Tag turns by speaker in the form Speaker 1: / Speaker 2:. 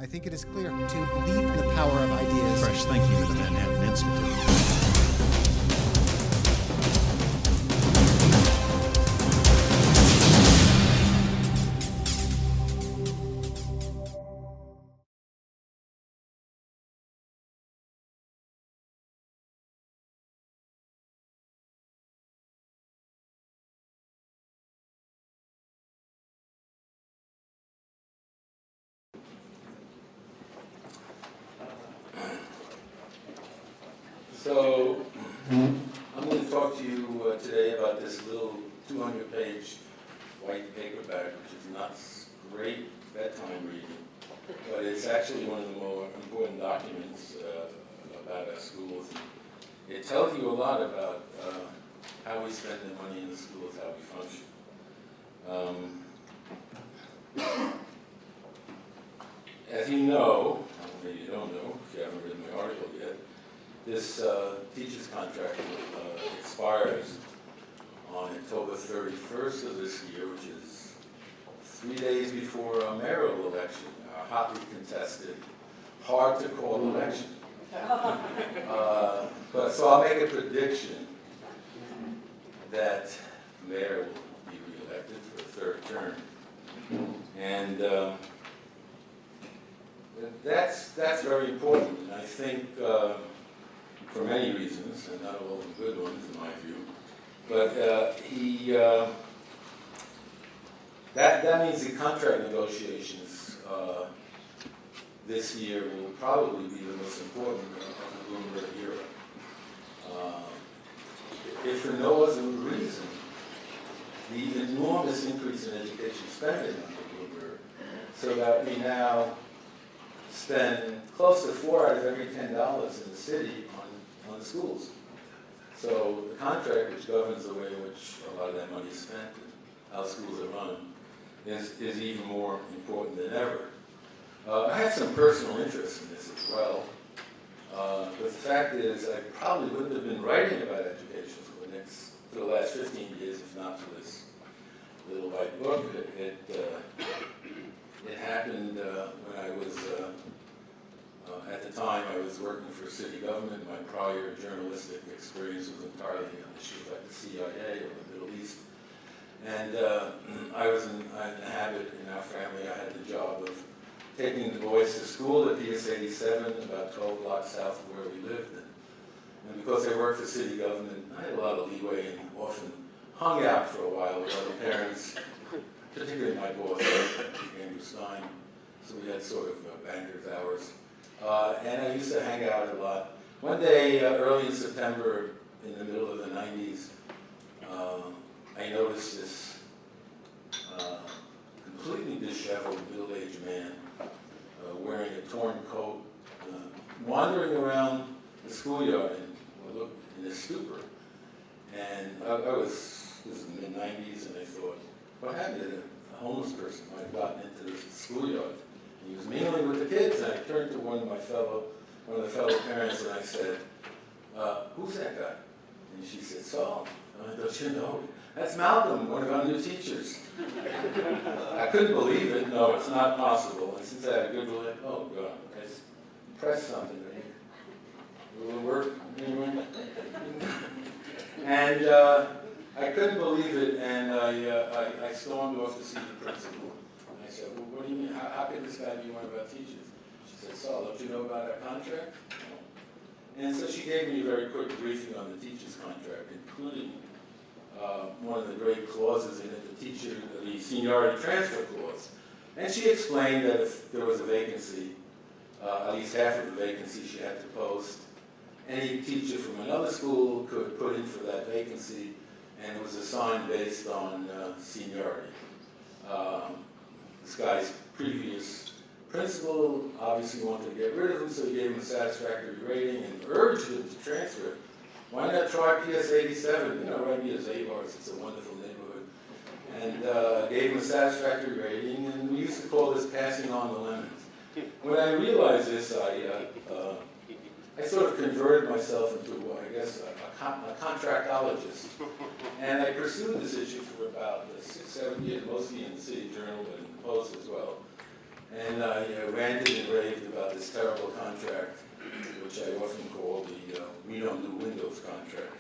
Speaker 1: I think it is clear to believe in the power of ideas.
Speaker 2: Fresh thinking to the Manhattan Institute.
Speaker 3: So, I'm going to talk to you today about this little 200-page white paperback, which is not great bedtime reading, but it's actually one of the more important documents about our schools. It tells you a lot about how we spend the money in the schools, how we function. As you know, maybe you don't know if you haven't read my article yet, this teacher's contract expires on October 31st of this year, which is 3 days before a mayoral election, a hotly contested, hard to call election. But so I'll make a prediction that the mayor will be reelected for a third term. And that's very important. And I think for many reasons, and not all the good ones in my view, but that means the contract negotiations this year will probably be the most important of the Bloomberg era. If for no other reason, the enormous increase in education spending under Bloomberg, so that we now spend close to 4 out of every $10 in the city on the schools. So the contract, which governs the way in which a lot of that money is spent and how schools are run, is even more important than ever. I have some personal interest in this as well. But the fact is, I probably wouldn't have been writing about education for the last 15 years if not for this little white book. It happened when I was, at the time I was working for city government. My prior journalistic experience was entirely on issues like the CIA or the Middle East. And I was in the habit in our family, I had the job of taking the boys to school at PS 87, about 12 blocks south of where we lived. And because I worked for city government, I had a lot of leeway and often hung out for a while with other parents, particularly my boss, Andrew Stein. So we had sort of bankers' hours. And I used to hang out a lot. One day, early in September, in the middle of the 90s, I noticed this completely disheveled middle-aged man wearing a torn coat, wandering around the schoolyard in a stupor. And this was in the mid-90s, and I thought, what happened to a homeless person might have gotten into this schoolyard? And he was mingling with the kids, and I turned to one of the fellow parents, and I said, who's that guy? And she said, Saul. Don't you know? That's Malcolm, one of our new teachers. I couldn't believe it. No, it's not possible. And since I had a good relationship, oh God, I just pressed something. Will it work? And I couldn't believe it, and I stormed off to see the principal. And I said, well, what do you mean? How could this guy be one of our teachers? She said, Saul, don't you know about our contract? No. And so she gave me a very quick briefing on the teacher's contract, including one of the great clauses in it, the seniority transfer clause. And she explained that if there was a vacancy, at least half of the vacancy she had to post, any teacher from another school could put in for that vacancy, and it was assigned based on seniority. This guy's previous principal obviously wanted to get rid of him, so he gave him a satisfactory rating and urged him to transfer. Why not try PS 87? Right near Zabars, it's a wonderful neighborhood. And gave him a satisfactory rating, and we used to call this passing on the lemons. When I realized this, I sort of converted myself into, I guess, a contractologist. And I pursued this issue for about 6-7 years, mostly in the City Journal, but in the Post as well. And I ranted and raved about this terrible contract, which I often call the we don't do Windows contract.